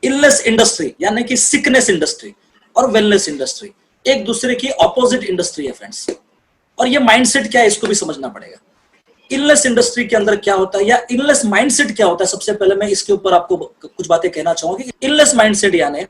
Illness industry यानी कि sickness industry और वेलनेस इंडस्ट्री एक दूसरे की ऑपोजिट इंडस्ट्री है फ्रेंड्स। और ये माइंडसेट क्या है इसको भी समझना पड़ेगा। इलनेस इंडस्ट्री के अंदर क्या होता है या इलनेस माइंडसेट क्या होता है, सबसे पहले मैं इसके ऊपर आपको कुछ बातें कहना चाहूंगा कि इलनेस माइंडसेट यानी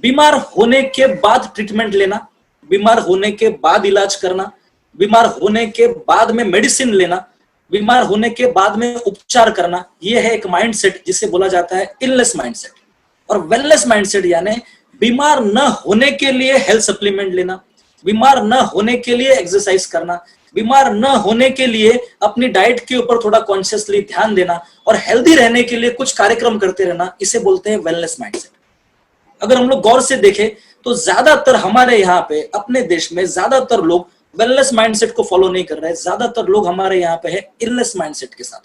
बीमार होने के बाद ट्रीटमेंट लेना, बीमार होने के बाद इलाज करना, बीमार होने के बाद में मेडिसिन लेना, बीमार होने के बाद में उपचार करना, यह है एक माइंडसेट जिसे बोला जाता है इलनेस माइंडसेट। और वेलनेस माइंडसेट यानी बीमार न होने के लिए हेल्थ सप्लीमेंट लेना, बीमार न होने के लिए एक्सरसाइज करना, बीमार न होने के लिए अपनी डाइट के ऊपर थोड़ा कॉन्शियसली ध्यान देना और हेल्दी रहने के लिए कुछ कार्यक्रम करते रहना, इसे बोलते हैं वेलनेस माइंडसेट। अगर हम लोग गौर से देखें तो ज्यादातर हमारे यहाँ पे अपने देश में ज्यादातर लोग वेलनेस माइंडसेट को फॉलो नहीं कर रहे हैं, ज्यादातर लोग हमारे यहाँ पे है इलनेस माइंडसेट के साथ,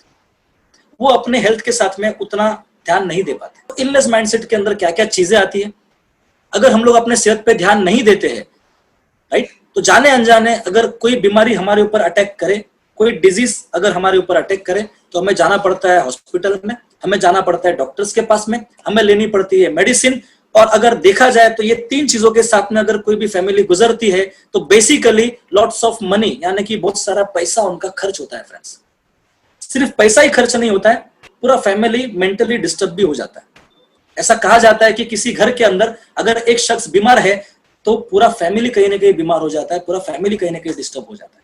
वो अपने हेल्थ के साथ में उतना ध्यान नहीं दे पाते। तो इलनेस माइंडसेट के अंदर क्या क्या चीजें आती है, अगर हम लोग अपने सेहत पे ध्यान नहीं देते हैं, राइट, तो जाने अनजाने अगर कोई बीमारी हमारे ऊपर अटैक करे, कोई डिजीज अगर हमारे ऊपर अटैक करे, तो हमें जाना पड़ता है हॉस्पिटल में, हमें जाना पड़ता है डॉक्टर्स के पास में, हमें लेनी पड़ती है मेडिसिन। और अगर देखा जाए तो ये तीन चीजों के साथ में अगर कोई भी फैमिली गुजरती है तो बेसिकली लॉट्स ऑफ मनी यानी कि बहुत सारा पैसा उनका खर्च होता है फ्रेंड्स। सिर्फ पैसा ही खर्च नहीं होता है, पूरा फैमिली मेंटली डिस्टर्ब भी हो जाता है। ऐसा कहा जाता है कि किसी घर के अंदर अगर एक शख्स बीमार है तो पूरा फैमिली कहीं ना कहीं बीमार हो जाता है, पूरा फैमिली कहीं ना कहीं डिस्टर्ब हो जाता है।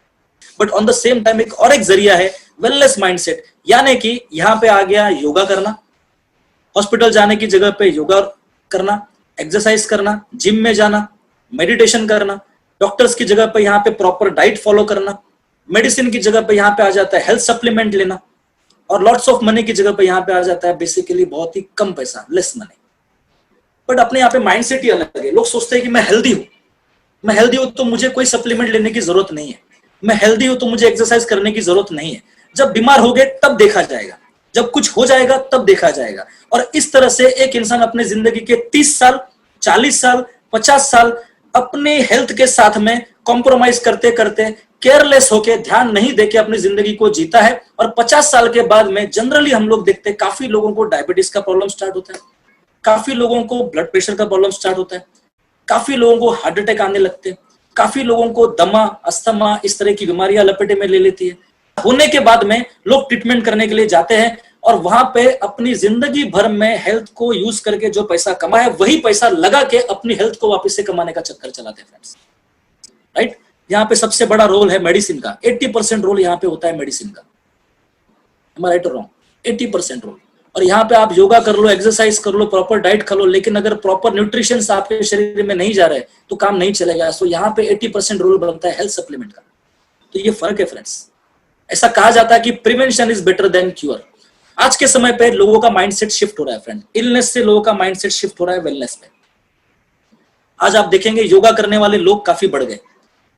But on the same time एक और एक जरिया है वेलनेस माइंडसेट, यानी कि यहां पे आ गया योगा करना, हॉस्पिटल जाने की जगह पे योगा करना, एक्सरसाइज करना, जिम में जाना, मेडिटेशन करना, डॉक्टर्स की जगह पे यहाँ पे प्रॉपर डाइट फॉलो करना, मेडिसिन की जगह पे यहाँ पे आ जाता है हेल्थ सप्लीमेंट लेना, और लॉट्स ऑफ मनी की जगह पे यहाँ पे आ जाता है बेसिकली बहुत ही कम पैसा, लेस मनी। बट अपने यहाँ पे माइंडसेट ही अलग है। लोग सोचते हैं कि मैं हेल्दी हूं, मैं हेल्दी हूं तो मुझे कोई सप्लीमेंट लेने की जरूरत नहीं है, मैं हेल्दी हूं तो मुझे एक्सरसाइज करने की जरूरत नहीं है, जब बीमार हो गए तब देखा जाएगा, जब कुछ हो जाएगा तब देखा जाएगा। और इस तरह से एक इंसान अपने जिंदगी के 30 साल 40 साल 50 साल अपने हेल्थ के साथ में कॉम्प्रोमाइज करते करते केयरलेस होके ध्यान नहीं देके अपनी जिंदगी को जीता है। और 50 साल के बाद में जनरली हम लोग देखते हैं काफी लोगों को डायबिटीज का प्रॉब्लम स्टार्ट होता है, काफी लोगों को ब्लड प्रेशर का प्रॉब्लम स्टार्ट होता है, काफी लोगों को हार्ट अटैक आने लगते हैं, काफी लोगों को दमा अस्थमा इस तरह की बीमारियां लपेटे में ले लेती है। होने के बाद में लोग ट्रीटमेंट करने के लिए जाते हैं और वहां पे अपनी जिंदगी भर में हेल्थ को यूज करके जो पैसा कमाया वही पैसा लगा के अपनी हेल्थ को वापस से कमाने का चक्कर चलाते हैं फ्रेंड्स, राइट। यहाँ पे सबसे बड़ा रोल है मेडिसिन का, 80% रोल यहाँ पे होता है मेडिसिन का, हमारा राइट और रॉन्ग, 80% रोल। और यहाँ पे आप योगा कर लो, एक्सरसाइज कर लो, प्रॉपर डाइट खा लो, लेकिन अगर प्रॉपर न्यूट्रिशन आपके शरीर में नहीं जा रहे तो काम नहीं चलेगा। सो यहाँ पे 80% रोल बनता है हेल्थ सप्लीमेंट का। तो ये फर्क है फ्रेंड्स। ऐसा कहा जाता है कि prevention is better than cure. आज के समय पे लोगों का माइंडसेट शिफ्ट हो रहा है फ्रेंड, इलनेस से लोगों का माइंडसेट शिफ्ट हो रहा है वेलनेस पे। आज आप देखेंगे योगा करने वाले लोग काफी बढ़ गए,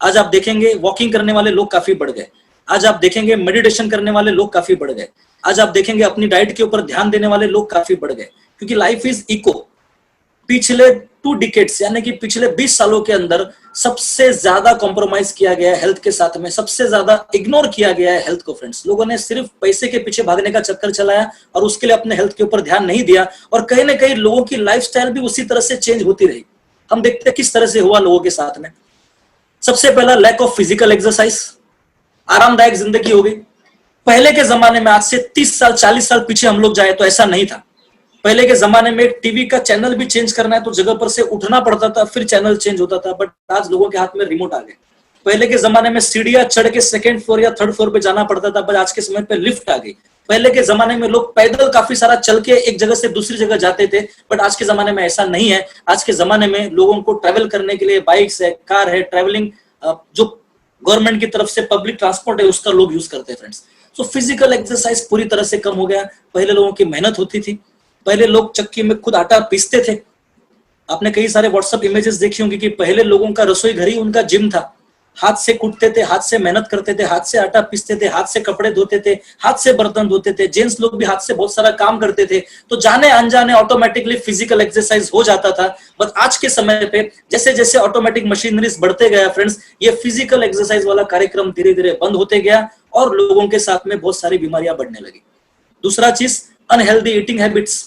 आज आप देखेंगे वॉकिंग करने वाले लोग काफी बढ़ गए, आज आप देखेंगे मेडिटेशन करने वाले लोग काफी बढ़ गए, आज आप देखेंगे अपनी डाइट के ऊपर ध्यान देने वाले लोग काफी बढ़ गए। क्योंकि लाइफ इज इको। पिछले 2 डिकेड्स यानी कि पिछले 20 सालों के अंदर सबसे ज्यादा कॉम्प्रोमाइज किया गया है हेल्थ के साथ में, सबसे ज्यादा इग्नोर किया गया है हेल्थ को फ्रेंड्स। लोगों ने सिर्फ पैसे के पीछे भागने का चक्कर चलाया और उसके लिए अपने हेल्थ के ऊपर ध्यान नहीं दिया। और कहीं ना कहीं लोगों की लाइफस्टाइल भी उसी तरह से चेंज होती रही। हम देखते हैं किस तरह से हुआ लोगों के साथ में। सबसे पहला लैक ऑफ फिजिकल एक्सरसाइज, आरामदायक जिंदगी हो गई। पहले के जमाने में आज से 30 साल 40 साल पीछे हम लोग जाए तो ऐसा नहीं था। पहले के जमाने में टीवी का चैनल भी चेंज करना है तो जगह पर से उठना पड़ता था, फिर चैनल चेंज होता था। बट आज लोगों के हाथ में रिमोट आ गए। पहले के जमाने में सीढ़ियां चढ़ के 2nd फ्लोर या 3rd फ्लोर पे जाना पड़ता था, बट आज के समय पे लिफ्ट आ गई। पहले के जमाने में लोग पैदल काफी सारा चल के एक जगह से दूसरी जगह जाते थे, बट आज के जमाने में ऐसा नहीं है। आज के जमाने में लोगों को ट्रेवल करने के लिए बाइक्स है, कार है, ट्रेवलिंग जो गवर्नमेंट की तरफ से पब्लिक ट्रांसपोर्ट है उसका लोग यूज करते हैं फ्रेंड्स। सो फिजिकल एक्सरसाइज पूरी तरह से कम हो गया। पहले लोगों की मेहनत होती थी, पहले लोग चक्की में खुद आटा पीसते थे। आपने कई सारे व्हाट्सएप इमेजेस देखी होंगी कि पहले लोगों का रसोई घर ही उनका जिम था। हाथ से कूटते थे, हाथ से मेहनत करते थे, हाथ से आटा पीसते थे, हाथ से कपड़े धोते थे, हाथ से बर्तन धोते थे। जेंट्स लोग भी हाथ से बहुत सारा काम करते थे। तो जाने अनजाने ऑटोमेटिकली फिजिकल एक्सरसाइज हो जाता था। बट आज के समय पे जैसे जैसे ऑटोमेटिक मशीनरीज बढ़ते गया फ्रेंड्स, ये फिजिकल एक्सरसाइज वाला कार्यक्रम धीरे धीरे बंद होते गया और लोगों के साथ में बहुत सारी बीमारियां बढ़ने लगी। दूसरा चीज, अनहेल्दी ईटिंग हैबिट्स।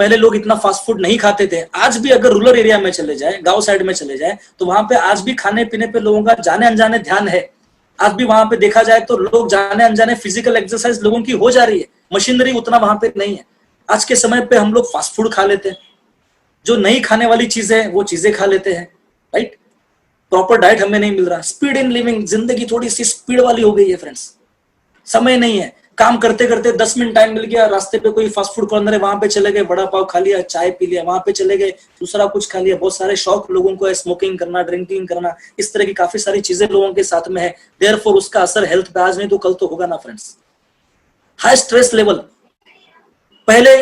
पहले लोग इतना फास्ट फूड नहीं खाते थे। आज भी अगर रूरल एरिया में चले जाए, गांव साइड में चले जाए, तो वहां पे आज भी खाने पीने पे लोगों का जाने अनजाने ध्यान है। आज भी वहां पे देखा जाए तो लोग जाने अनजाने फिजिकल एक्सरसाइज लोगों की हो जा रही है, मशीनरी उतना वहां पे नहीं है। आज के समय पे हम लोग फास्ट फूड खा लेते हैं, जो नहीं खाने वाली चीजें वो चीजें खा लेते हैं, राइट। प्रॉपर डाइट हमें नहीं मिल रहा। स्पीड इन लिविंग, जिंदगी थोड़ी सी स्पीड वाली हो गई है फ्रेंड्स। समय नहीं है, काम करते करते 10 मिनट टाइम मिल गया, रास्ते पे कोई फास्ट फूड कॉर्नर है वहां पे चले गए, बड़ा पाव खा लिया, चाय पी लिया, वहां पे चले गए, दूसरा कुछ खा लिया। बहुत सारे शौक लोगों को है, स्मोकिंग करना, ड्रिंकिंग करना, इस तरह की काफी सारी चीजें लोगों के साथ में है। देयरफॉर उसका असर हेल्थ पे आज नहीं तो कल तो होगा ना फ्रेंड्स। हाई स्ट्रेस लेवल, पहले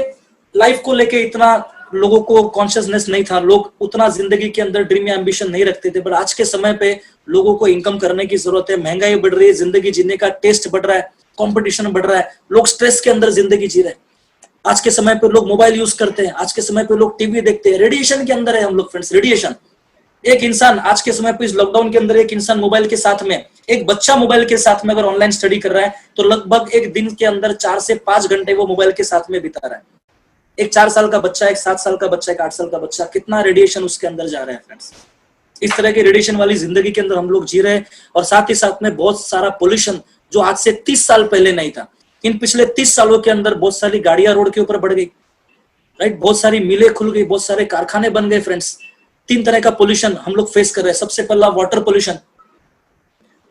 लाइफ को लेके इतना लोगों को कॉन्शियसनेस नहीं था, लोग उतना जिंदगी के अंदर ड्रीम या एम्बिशन नहीं रखते थे। पर आज के समय पे लोगों को इनकम करने की जरूरत है, महंगाई बढ़ रही है, जिंदगी जीने का टेस्ट बढ़ रहा है, कंपटीशन बढ़ रहा है, लोग स्ट्रेस के अंदर जिंदगी जी रहे हैं। आज के समय पे लोग मोबाइल यूज करते हैं, आज के समय पे लोग टीवी देखते हैं, रेडिएशन के अंदर है हम लोग फ्रेंड्स। रेडिएशन, एक इंसान आज के समय पे इस लॉकडाउन के अंदर, एक इंसान मोबाइल के साथ में, एक बच्चा मोबाइल के साथ में अगर ऑनलाइन स्टडी कर रहा है तो लगभग एक दिन के अंदर 4 से 5 घंटे वो मोबाइल के साथ में बिता रहा है। एक 4 साल का बच्चा, एक 7 साल का बच्चा, एक 8 साल का बच्चा, कितना रेडिएशन उसके अंदर जा रहा है फ्रेंड्स। इस तरह की रेडिएशन वाली जिंदगी के अंदर हम लोग जी रहे हैं। और साथ ही साथ में बहुत सारा पोल्यूशन जो आज से 30 साल पहले नहीं था, इन पिछले 30 सालों के अंदर बहुत सारी गाड़ियां रोड के ऊपर बढ़ गई, राइट। बहुत सारी मिलें खुल गई, बहुत सारे कारखाने बन गए फ्रेंड्स। 3 तरह का पोल्यूशन हम लोग फेस कर रहे हैं। सबसे पहला वाटर पोल्यूशन,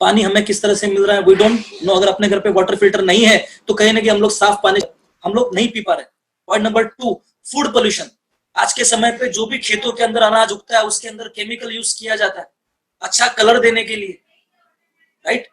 पानी हमें किस तरह से मिल रहा है वी डोंट नो। अगर अपने घर पे वाटर फिल्टर नहीं है तो कहीं ना कहीं हम लोग साफ पानी हम लोग नहीं पी पा रहे। Point number 2, food pollution. आज के समय पे जो भी खेतों के अंदर अनाज उगता है उसके अंदर केमिकल यूज किया जाता है अच्छा कलर देने के लिए, राइट।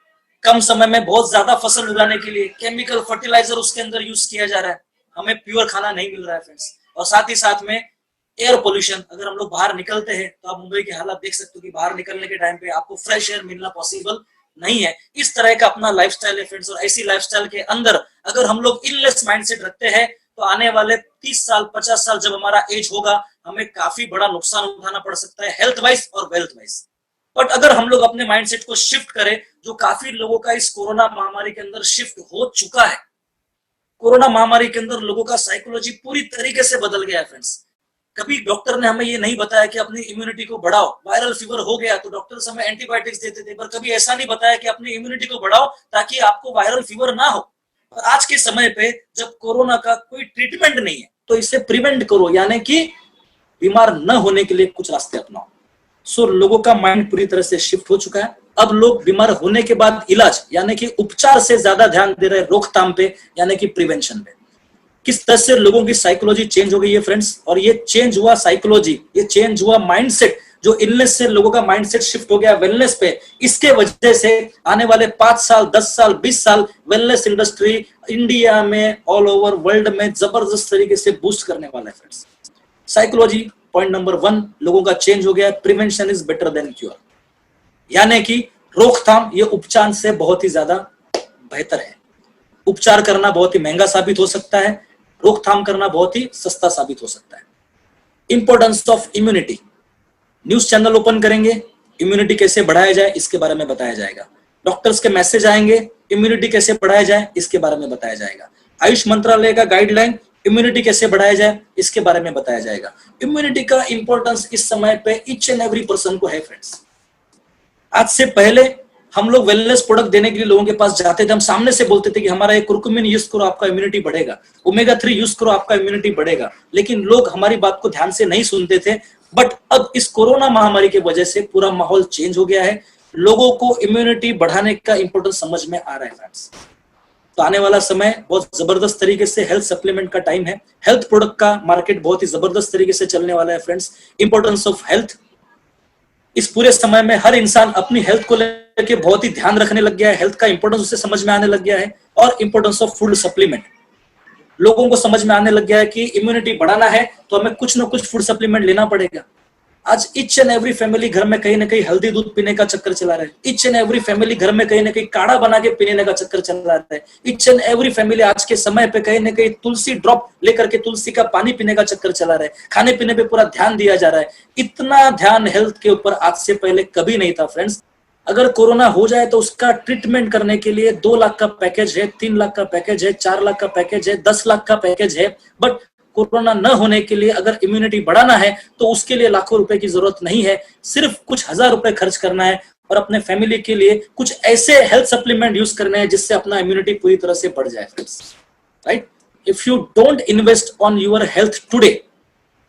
कम समय में बहुत ज्यादा फसल उगाने के लिए केमिकल फर्टिलाइजर उसके अंदर यूज किया जा रहा है, हमें प्योर खाना नहीं मिल रहा है फ्रेंड्स। और साथ ही साथ में एयर पोल्यूशन, अगर हम लोग बाहर निकलते हैं तो आप मुंबई की हालत देख सकते हो कि बाहर निकलने के टाइम पे आपको फ्रेश एयर मिलना पॉसिबल नहीं है। इस तरह का अपना लाइफस्टाइल है फ्रेंड्स। और ऐसी लाइफस्टाइल के अंदर अगर हम लोग इलनेस माइंडसेट रखते हैं तो आने वाले 30 साल 50 साल जब हमारा एज होगा हमें काफी बड़ा नुकसान उठाना पड़ सकता है हेल्थ वाइज और वेल्थ वाइज। बट अगर हम लोग अपने माइंडसेट को शिफ्ट करें, जो काफी लोगों का इस कोरोना महामारी के अंदर शिफ्ट हो चुका है। कोरोना महामारी के अंदर लोगों का साइकोलॉजी पूरी तरीके से बदल गया है फ्रेंड्स। कभी डॉक्टर ने हमें ये नहीं बताया कि अपनी इम्यूनिटी को बढ़ाओ, वायरल फीवर हो गया तो डॉक्टर्स हमें एंटीबायोटिक्स देते थे, पर कभी ऐसा नहीं बताया कि अपनी इम्यूनिटी को बढ़ाओ ताकि आपको वायरल फीवर ना हो। और आज के समय पे जब कोरोना का कोई ट्रीटमेंट नहीं है तो इसे प्रिवेंट करो, यानी कि बीमार न होने के लिए कुछ रास्ते अपनाओ। सो लोगों का माइंड पूरी तरह से शिफ्ट हो चुका है। अब लोग बीमार होने के बाद इलाज यानी कि उपचार से ज्यादा ध्यान दे रहे हैं रोकथाम पे, यानी कि प्रिवेंशन पे। किस तरह से लोगों की साइकोलॉजी चेंज हो गई है फ्रेंड्स। और ये चेंज हुआ साइकोलॉजी, ये चेंज हुआ माइंडसेट, जो इलनेस से लोगों का माइंडसेट शिफ्ट हो गया वेलनेस पे। इसके वजह से आने वाले 5 साल 10 साल 20 साल वेलनेस इंडस्ट्री इंडिया में ऑल ओवर वर्ल्ड में जबरदस्त तरीके से बूस्ट करने वाला है फ्रेंड्स। साइकोलॉजी पॉइंट नंबर 1 लोगों का चेंज हो गया। Prevention is better than cure, यानी कि रोकथाम ये उपचार से बहुत ही ज्यादा बेहतर है। उपचार करना बहुत ही महंगा साबित हो सकता है, रोकथाम करना बहुत ही सस्ता साबित हो सकता है। Importance of immunity, news channel open करेंगे, इम्यूनिटी कैसे बढ़ाया जाए इसके बारे में बताया जाएगा। डॉक्टर्स के मैसेज आएंगे, इम्यूनिटी कैसे बढ़ाया जाए इसके बारे में बताया जाएगा। आयुष मंत्रालय का गाइडलाइन, इम्यूनिटी कैसे बढ़ाया जाए इसके बारे में बताया जाएगा। इम्यूनिटी का इंपॉर्टेंस इस समय पे ईच एंड एवरी पर्सन को है फ्रेंड्स। आज से पहले हम लोग वेलनेस प्रोडक्ट देने के लिए लोगों के पास जाते थे, हम सामने से बोलते थे कि हमारा एक कुरकुमिन यूज करो आपका इम्यूनिटी बढ़ेगा, ओमेगा 3 यूज करो आपका इम्यूनिटी बढ़ेगा, लेकिन लोग हमारी बात को ध्यान से नहीं सुनते थे। बट अब इस कोरोना महामारी की वजह से पूरा माहौल चेंज हो गया है, लोगों को इम्यूनिटी बढ़ाने का इंपॉर्टेंस समझ में आ रहा है फ्रेंड्स। तो आने वाला समय बहुत जबरदस्त तरीके से हेल्थ सप्लीमेंट का टाइम है। हेल्थ प्रोडक्ट का मार्केट बहुत ही जबरदस्त तरीके से चलने वाला है फ्रेंड्स। इंपॉर्टेंस ऑफ हेल्थ, इस पूरे समय में हर इंसान अपनी हेल्थ को लेकर बहुत ही ध्यान रखने लग गया है, हेल्थ का इंपॉर्टेंस उसे समझ में आने लग गया है। और इंपॉर्टेंस ऑफ फूड सप्लीमेंट, लोगों को समझ में आने लग गया है कि इम्यूनिटी बढ़ाना है तो हमें कुछ ना कुछ फूड सप्लीमेंट लेना पड़ेगा। आज ईच एंड एवरी फैमिली घर में कहीं ना कहीं हल्दी दूध पीने का चक्कर चला रहा है। ईच एंड एवरी फैमिली घर में कहीं ना कहीं काढ़ा बना के पीने का चक्कर चला रहा है। ईच एंड एवरी फैमिली आज के समय पे कहीं ना कहीं तुलसी ड्रॉप लेकर के तुलसी का पानी पीने का चक्कर चला रहा है। खाने पीने पे पूरा ध्यान दिया जा रहा है। इतना ध्यान हेल्थ के ऊपर आज से पहले कभी नहीं था फ्रेंड्स। अगर कोरोना हो जाए तो उसका ट्रीटमेंट करने के लिए 2 लाख का पैकेज है, 3 लाख का पैकेज है, 4 लाख का पैकेज है, 10 लाख का पैकेज है। बट कोरोना न होने के लिए अगर इम्यूनिटी बढ़ाना है तो उसके लिए लाखों रुपए की जरूरत नहीं है, सिर्फ कुछ हजार रुपए खर्च करना है और अपने फैमिली के लिए कुछ ऐसे हेल्थ सप्लीमेंट यूज करने हैं जिससे अपना इम्यूनिटी पूरी तरह से बढ़ जाए friends, right. If you don't invest on your health today,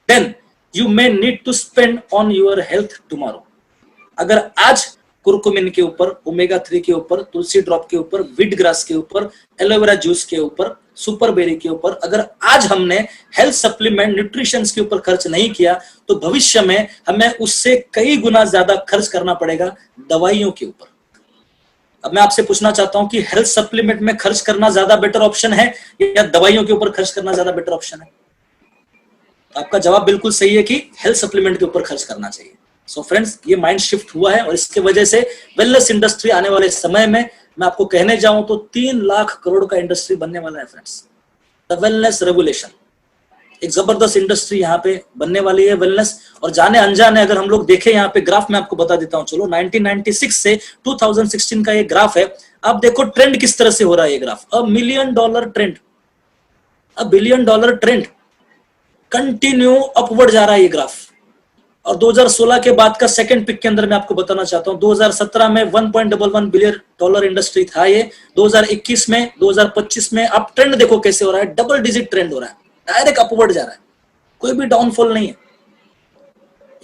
then you may need to spend on your health tomorrow. अगर आज कुरकुमिन के ऊपर, ओमेगा 3 के ऊपर, तुलसी ड्रॉप के ऊपर, वीट ग्रास के ऊपर, एलोवेरा जूस के ऊपर, सुपर बेरी के ऊपर अगर आज हमने हेल्थ सप्लीमेंट, न्यूट्रिशन के ऊपर खर्च नहीं किया तो भविष्य में हमें उससे कई गुना ज्यादा खर्च करना पड़ेगा दवाइयों के ऊपर। अब मैं आपसे पूछना चाहता हूं कि हेल्थ सप्लीमेंट में खर्च करना ज्यादा बेटर ऑप्शन है या दवाइयों के ऊपर खर्च करना ज्यादा बेटर ऑप्शन है? आपका जवाब बिल्कुल सही है कि हेल्थ सप्लीमेंट के ऊपर खर्च करना चाहिए। सो फ्रेंड्स, ये माइंड शिफ्ट हुआ है और इसके वजह से वेलनेस इंडस्ट्री आने वाले समय में मैं आपको कहने जाऊं तो 3 लाख करोड़ का इंडस्ट्री बनने वाला है फ्रेंड्स। द वेलनेस रेवोल्यूशन, एक जबरदस्त इंडस्ट्री यहाँ पे बनने वाली है वेलनेस। और जाने अनजाने अगर हम लोग देखें, यहाँ पे ग्राफ में आपको बता देता हूं, चलो 1996 से 2016 का ये ग्राफ है। आप देखो ट्रेंड किस तरह से हो रहा है। ये graph $1 million trend, $1 billion trend, continue upward जा रहा है ये ग्राफ। और 2016 के बाद का सेकंड पिक के अंदर मैं आपको बताना चाहता हूं, 2017 में $1.11 बिलियन इंडस्ट्री था ये। 2021 में, 2025 में आप ट्रेंड देखो कैसे हो रहा है, डबल डिजिट ट्रेंड हो रहा है, डायरेक्ट अपवर्ड जा रहा है, कोई भी डाउनफॉल नहीं है।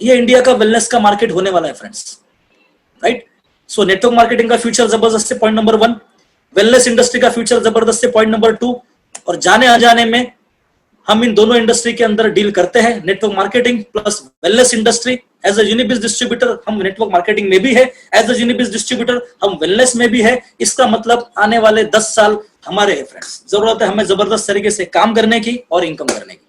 ये इंडिया का वेलनेस का मार्केट होने वाला है friends, right. So network marketing का फ्यूचर जबरदस्त है, पॉइंट नंबर 1। वेलनेस इंडस्ट्री का फ्यूचर जबरदस्त है, पॉइंट नंबर 2। और जाने अनजाने में हम इन दोनों इंडस्ट्री के अंदर डील करते हैं, network marketing plus wellness industry. As a Unibiz distributor हम नेटवर्क मार्केटिंग में भी है, एज अ यूनिबिज डिस्ट्रीब्यूटर हम वेलनेस में भी है। इसका मतलब आने वाले 10 साल हमारे हैं फ्रेंड्स। जरूरत है हमें जबरदस्त तरीके से काम करने की और इनकम करने की।